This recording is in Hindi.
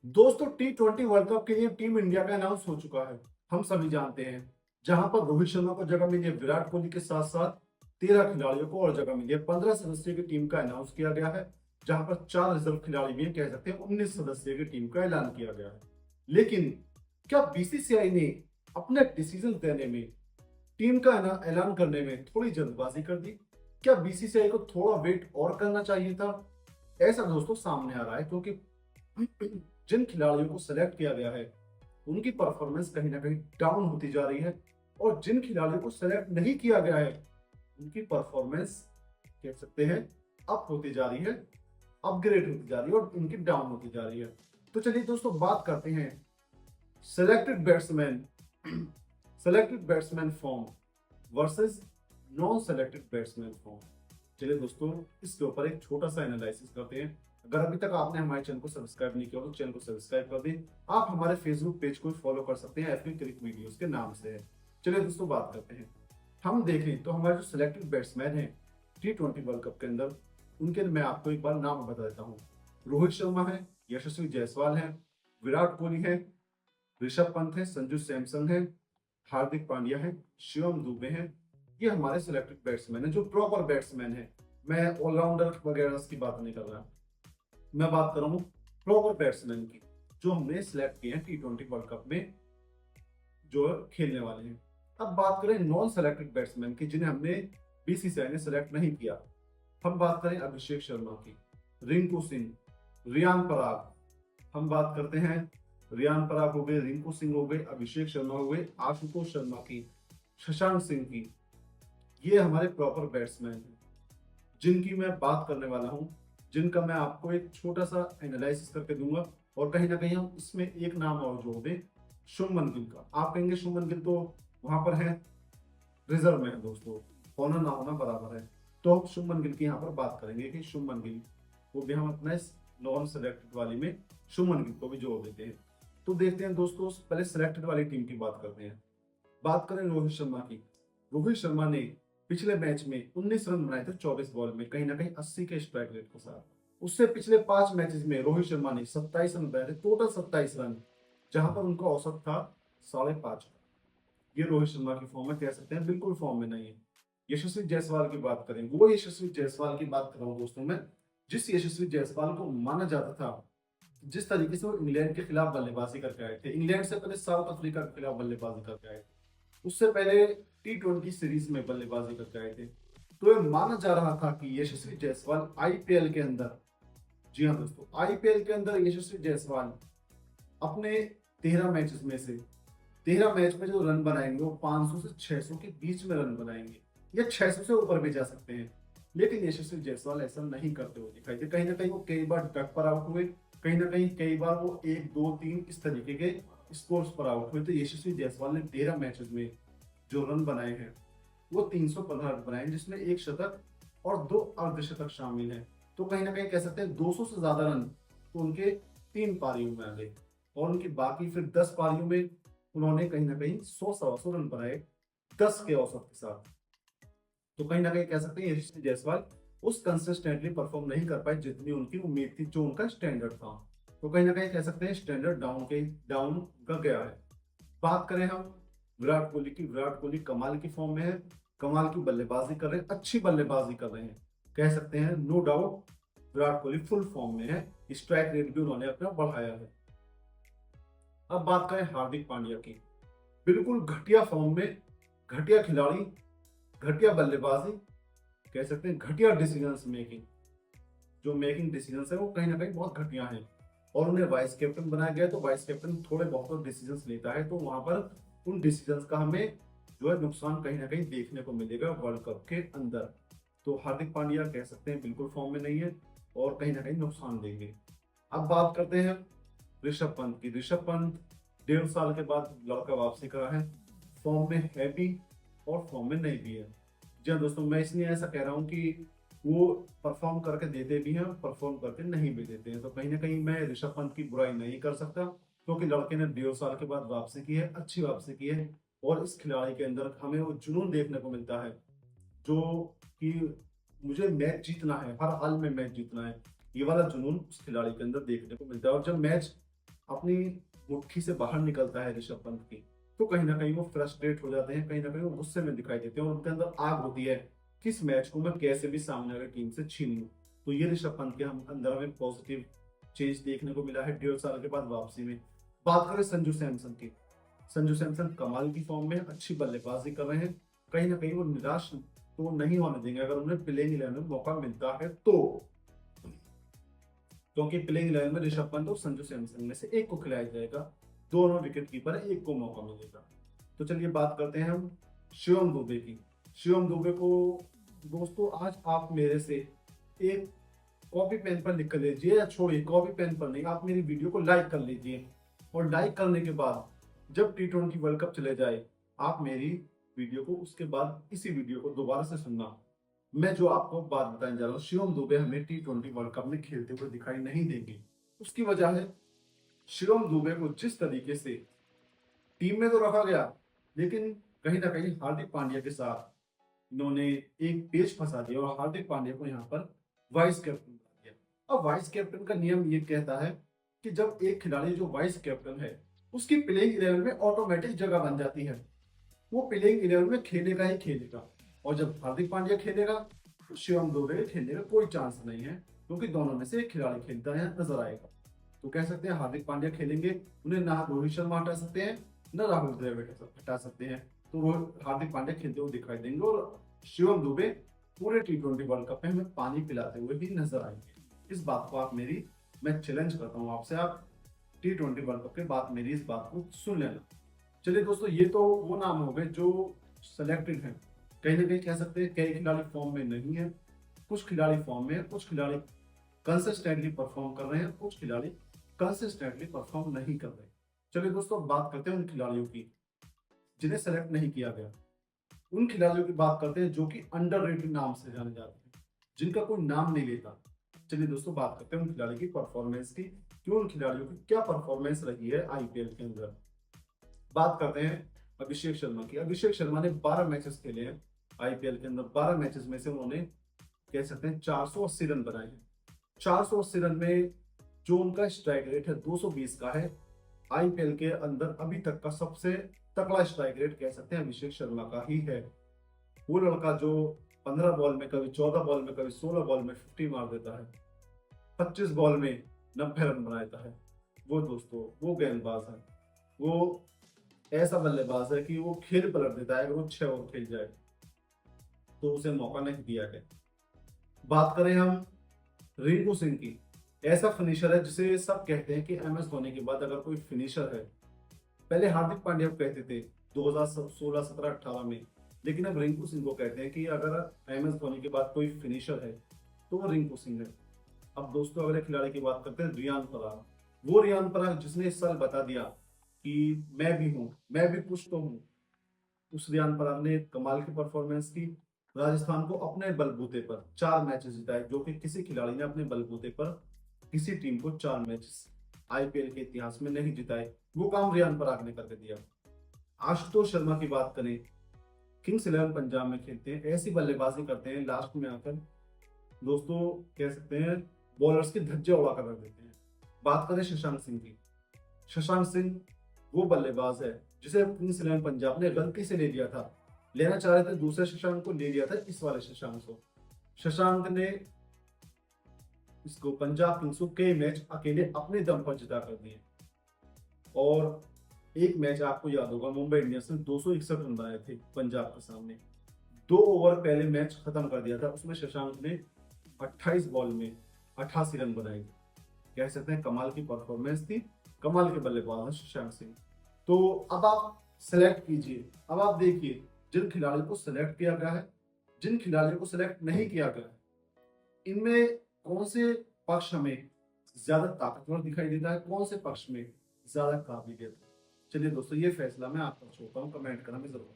दोस्तों T20 वर्ल्ड कप के लिए टीम इंडिया का अनाउंस हो चुका है। हम सभी जानते हैं जहां पर रोहित शर्मा को जगह मिली है, विराट कोहली के साथ साथ 13 खिलाड़ियों को और जगह मिली है। 15 सदस्यों की टीम का अनाउंस किया गया है, जहां पर 4 रिजर्व खिलाड़ी भी हैं। कह सकते हैं 19 सदस्यों की टीम का ऐलान किया गया है। लेकिन क्या बीसीसीआई ने अपने डिसीजन देने में, टीम का ऐलान करने में थोड़ी जल्दबाजी कर दी? क्या बीसीसीआई को थोड़ा वेट और करना चाहिए था? ऐसा दोस्तों सामने आ रहा है, क्योंकि जिन खिलाड़ियों को सिलेक्ट किया गया है उनकी परफॉर्मेंस कहीं ना कहीं डाउन होती जा रही है, और जिन खिलाड़ियों को सिलेक्ट नहीं किया गया है उनकी परफॉर्मेंस कह सकते हैं अप होती जा रही है, अपग्रेड होती जा रही है, और उनकी डाउन होती जा रही है। तो चलिए दोस्तों बात करते हैं selected batsman selected batsman form versus non selected batsman form. चलिए दोस्तों इसके ऊपर एक छोटा सा एनालिसिस करते हैं। अगर अभी तक आपने हमारे चैनल को सब्सक्राइब नहीं किया तो चैनल को सब्सक्राइब कर दें। आप हमारे फेसबुक पेज को फॉलो कर सकते हैं, एफबी क्रिक वीडियोस के नाम से है। चलिए दोस्तों बात करते हैं। हम देखें तो हमारे जो सिलेक्टेड बैट्समैन हैं T20 वर्ल्ड कप के अंदर, उनके मैं आपको एक बार नाम बता देता हूँ। रोहित शर्मा है, यशस्वी जायसवाल है, विराट कोहली है, ऋषभ पंत है, संजू सैमसन है, हार्दिक पांड्या है, शिवम दुबे है। ये हमारे सिलेक्टेड बैट्समैन है जो प्रॉपर बैट्समैन है। मैं ऑलराउंडर वगैरह की बात नहीं कर रहा, मैं बात कर रहा हूँ प्रॉपर बैट्समैन की, जो हमने सिलेक्ट किए हैं T20 वर्ल्ड कप में जो खेलने वाले हैं। अब बात करें नॉन सेलेक्टेड बैट्समैन की, जिन्हें हमने बीसीसीआई ने सिलेक्ट नहीं किया। हम बात करें अभिषेक शर्मा की, रिंकू सिंह, रियान पराग। हम बात करते हैं रियान पराग हो गए, रिंकू सिंह हो गए, अभिषेक शर्मा हो गए, आशुतोष शर्मा की, शशांक सिंह की। ये हमारे प्रॉपर बैट्समैन हैं जिनकी मैं बात करने वाला हूं, जिनका मैं आपको एक छोटा सा एनालिसिस करके दूंगा। और कहीं ना कहीं हम इसमें एक नाम और जोड़ दें, शुभमन गिल का। आप कहेंगे शुभमन गिल तो वहां पर है, रिजर्व में है दोस्तों, होना ना होना बराबर है। तो हम शुभमन गिल की यहाँ पर बात करेंगे कि शुभमन गिल को भी हम अपना इस नॉन सिलेक्टेड वाली में शुभमन गिल को भी जोड़ देते हैं। तो देखते हैं दोस्तों, पहले सिलेक्टेड वाली टीम की बात करते हैं। बात करें रोहित शर्मा की। रोहित शर्मा ने पिछले मैच में 19 रन बनाए थे 24 बॉल में, कहीं ना कहीं 80 के स्ट्राइक रेट के साथ। उससे पिछले 5 मैचेस में रोहित शर्मा ने 27 रन बनाए थे, टोटल 27 रन, जहां पर उनका औसत था 5.5। ये रोहित शर्मा की फॉर्म में कह सकते हैं बिल्कुल फॉर्म में नहीं है। यशस्वी जायसवाल की बात करें, वो यशस्वी जायसवाल की बात कर रहा हूँ दोस्तों मैं, जिस यशस्वी जायसवाल को माना जाता था, जिस तरीके से वो इंग्लैंड के खिलाफ बल्लेबाजी करके आए थे, इंग्लैंड से पहले साउथ अफ्रीका के खिलाफ बल्लेबाजी करके आए थे, उससे पहले T20 सीरीज में बल्लेबाजी करके आए थे। तो ये माना जा रहा था कि यशस्वी जायसवाल आईपीएल के अंदर, जी हाँ दोस्तों, आईपीएल के अंदर यशस्वी जायसवाल अपने 13 मैचेस में से 13 मैच में जो रन बनाएंगे वो 500 से 600 के बीच में रन बनाएंगे, या 600 से ऊपर भी जा सकते हैं। लेकिन यशस्वी जायसवाल ऐसा नहीं करते हुए दिखाई दे। कहीं ना कहीं वो कई बार डक पर आउट हुए, कहीं ना कहीं कई बार वो 1 2 3 इस तरीके के स्कोर्स पर आउट हुए। तो यशस्वी जायसवाल ने 13 मैचेस में जो रन बनाए हैं वो 315 रन बनाए, जिसमें 1 शतक और 2 अर्धशतक शामिल हैं। तो कहीं ना कहीं कह सकते हैं 200 से ज्यादा रन तो उनके 3 पारियों में आ गए, और उनकी बाकी फिर 10 पारियों में उन्होंने कहीं ना कहीं 100 रन बनाए 10 के औसत के साथ। तो कहीं ना कहीं कह सकते हैं यशस्वी जायसवाल उस कंसिस्टेंटली परफॉर्म नहीं कर पाए जितनी उनकी उम्मीद थी, जो उनका स्टैंडर्ड था। तो कहीं ना कहीं कह सकते हैं स्टैंडर्ड डाउन का गया है। बात करें हम विराट कोहली की, विराट कोहली कमाल की फॉर्म में है, कमाल की बल्लेबाजी कर रहे हैं, अच्छी बल्लेबाजी कर रहे हैं, कह सकते हैं no doubt Virat Kohli full form में है। स्ट्राइक रेट भी उन्होंने अपना बढ़ाया है। अब बात करें हार्दिक पांड्या की, बिल्कुल घटिया फॉर्म में, घटिया खिलाड़ी, घटिया बल्लेबाजी, कह सकते हैं घटिया डिसीजंस मेकिंग। जो मेकिंग डिसीजंस है वो कहीं ना कहीं बहुत घटिया है, और उन्हें वाइस कैप्टन बनाया गया। तो वाइस कैप्टन थोड़े बहुत डिसीजंस लेता है, तो वहां पर उन डिसीजंस का हमें जो है नुकसान कहीं ना कहीं देखने को मिलेगा वर्ल्ड कप के अंदर। तो हार्दिक पांड्या कह सकते हैं बिल्कुल फॉर्म में नहीं है, और कहीं ना कहीं नुकसान देंगे। अब बात करते हैं ऋषभ पंत की। ऋषभ पंत 1.5 साल के बाद लड़का वापसी करा है, फॉर्म में है भी और फॉर्म में नहीं भी है। जी हाँ दोस्तों, मैं इसलिए ऐसा कह रहा हूँ कि वो परफॉर्म करके देते भी हैं, परफॉर्म करके नहीं भी देते हैं। तो कहीं ना कहीं मैं ऋषभ पंत की बुराई नहीं कर सकता, क्योंकि लड़के ने 1.5 साल के बाद वापसी की है, अच्छी वापसी की है। और इस खिलाड़ी के अंदर हमें वो जुनून देखने को मिलता है, जो कि मुझे मैच जीतना है, हर हाल में मैच जीतना है, ये वाला जुनून उस खिलाड़ी के अंदर देखने को मिलता है। और जब मैच अपनी मुट्ठी से बाहर निकलता है ऋषभ पंत की, तो कहीं ना कहीं वो फ्रस्ट्रेट हो जाते हैं, कहीं ना कहीं वो गुस्से में दिखाई देते हैं और उनके अंदर आग होती है कि इस मैच को मैं कैसे भी सामने वाली टीम से छीन लूं। तो ये ऋषभ पंत के हम अंदर हमें पॉजिटिव चेंज देखने को मिला है 1.5 साल के बाद वापसी में। बात करें संजू सैमसन की, संजू सैमसन कमाल की फॉर्म में अच्छी बल्लेबाजी कर रहे हैं, कहीं ना कहीं वो निराश तो नहीं होने देंगे अगर उन्हें प्लेइंग 11 में मौका मिलता है तो, क्योंकि प्लेइंग 11 में ऋषभ पंत और संजू सैमसन में से एक को खिलाया जाएगा, दोनों विकेट कीपर है, एक को मौका मिलेगा। तो चलिए बात करते हैं हम शिवम दुबे की। शिवम दुबे को दोस्तों आज आप मेरे से एक कॉपी पेन पर लिख कर लीजिए, या छोड़िए कॉपी पेन पर नहीं, आप मेरी वीडियो को लाइक कर लीजिए और लाइक करने के बाद जब T20 वर्ल्ड कप चले जाए आप मेरी वीडियो को उसके बाद इसी वीडियो को दोबारा से सुनना। मैं जो आपको बात बताने जा रहा हूँ, शिवम दुबे हमें T20 वर्ल्ड कप में खेलते हुए दिखाई नहीं देंगे। उसकी वजह है शिवम दुबे को जिस तरीके से टीम में तो रखा गया, लेकिन कहीं ना कहीं हार्दिक पांड्या के साथ इन्होंने एक पेच फंसा दिया और हार्दिक पांड्या को यहाँ पर वाइस कैप्टन बना दिया। अब वाइस कैप्टन का नियम ये कहता है कि जब एक खिलाड़ी जो वाइस कैप्टन है उसकी प्लेइंग 11 में ऑटोमेटिक जगह बन जाती है, वो प्लेइंग 11 में खेलेगा ही खेलेगा। और जब हार्दिक पांड्या खेलेगा तो शिवम दुबे के खेलने का कोई चांस नहीं है, क्योंकि दोनों में से एक खिलाड़ी खेलता है नजर आएगा। तो कह सकते हैं हार्दिक पांड्या खेलेंगे, उन्हें ना रोहित शर्मा हटा सकते हैं न राहुल द्रविड़ हटा सकते हैं, तो हार्दिक पांड्या खेलते हुए दिखाई देंगे और शिवम दुबे पूरे T20 वर्ल्ड कप में हमें पानी पिलाते हुए भी नजर आएंगे। इस बात को आप मेरी, मैं चैलेंज करता हूँ आपसे, आप T20 वर्ल्ड कप के बाद मेरी इस बात को सुन लेना। चलिए दोस्तों, ये तो वो नाम हो गए जो सेलेक्टेड हैं। कहीं ना कहीं कह सकते हैं कई खिलाड़ी फॉर्म में नहीं है, कुछ खिलाड़ी फॉर्म में है, कुछ खिलाड़ी कंसिस्टेंटली परफॉर्म कर रहे हैं, कुछ खिलाड़ी कंसिस्टेंटली परफॉर्म नहीं कर रहे। चलिए दोस्तों, बात करते हैं उन खिलाड़ियों की जिन्हें सेलेक्ट नहीं किया गया। उन खिलाड़ियों की बात करते हैं जो कि अंडररेटेड नाम से जाने जाते हैं, जिनका कोई नाम नहीं लेता। चलिए दोस्तों, बात करते हैं उन खिलाड़ियों की परफॉर्मेंस की, कि उन खिलाड़ियों की क्या परफॉर्मेंस रही है आईपीएल के अंदर। बात करते हैं अभिषेक शर्मा की। अभिषेक शर्मा ने 12 मैचेस खेले हैं आईपीएल के अंदर। 12 मैचेस में से उन्होंने कह सकते हैं 480 रन बनाए हैं। 480 रन में जो उनका स्ट्राइक रेट है 220 का है, आईपीएल के अंदर अभी तक का सबसे तगड़ा स्ट्राइक रेट कह सकते हैं अभिषेक शर्मा का ही है। वो लड़का जो 15 बॉल में, कभी 14 बॉल में, कभी 16 बॉल में 50 मार देता है, 25 बॉल में 90 रन बना देता है, वो दोस्तों वो गेंदबाज है। वो ऐसा बल्लेबाज है कि वो खेल पलट देता है। अगर वो 6 ओवर खेल जाए तो उसे मौका नहीं दिया गया। बात करें हम रिंकू सिंह की, ऐसा फिनिशर है जिसे सब कहते हैं कि एमएस धोनी के बाद अगर कोई फिनिशर है, पहले हार्दिक पांड्या को कहते थे 2016, 17, 18 में, लेकिन अब रिंकू सिंह को कहते हैं कि अगर एमएस धोनी के बाद कोई फिनिशर है तो वो रिंकू सिंह है। अब दोस्तों अगले खिलाड़ी की बात करते हैं रियान पराग। वो रियान पराग जिसने इस साल बता दिया कि मैं भी हूँ, मैं भी कुछ तो हूँ। उस रियान पराग ने कमाल की परफॉर्मेंस की, राजस्थान को अपने बलबूते पर 4 मैचेस जिताए, जो कि किसी खिलाड़ी ने अपने बलबूते पर किसी टीम को 4 मैचेस आईपीएल के इतिहास में नहीं जिताए। वो काम रियान पराग ने करके दिया। आशुतोष शर्मा की बात करें, किंग्स 11 पंजाब में खेलते हैं, ऐसी बल्लेबाजी करते हैं लास्ट में आकर दोस्तों कह सकते हैं बॉलर्स के धज्जे उड़ा कर रख देते हैं। बात करें शशांक सिंह की, शशांक सिंह वो बल्लेबाज है जिसे किंग्स 11 पंजाब ने गलती से ले लिया था, लेना चाह रहे थे दूसरे शशांक को, ले लिया था इस वाले शशांक को। शशांक ने इसको पंजाब किंग्स को कई मैच अकेले अपने दम पर जिता कर दिए। और एक मैच आपको याद होगा, मुंबई इंडियंस ने 261 रन बनाए थे पंजाब के सामने, 2 ओवर पहले मैच खत्म कर दिया था, उसमें शशांक ने 28 बॉल में 88 रन बनाए थे। कह सकते हैं कमाल की परफॉर्मेंस थी, कमाल के बल्लेबाज हैं शशांक सिंह। तो अब आप सेलेक्ट कीजिए, अब आप देखिए जिन खिलाड़ियों को सिलेक्ट किया गया है, जिन खिलाड़ियों को सिलेक्ट नहीं किया गया है, इनमें कौन से पक्ष हमें ज्यादा ताकतवर दिखाई देता है, कौन से पक्ष में ज्यादा काबिलियत है। चलिए दोस्तों, ये फैसला मैं आपको छोड़ता हूँ, कमेंट करना भी जरूर।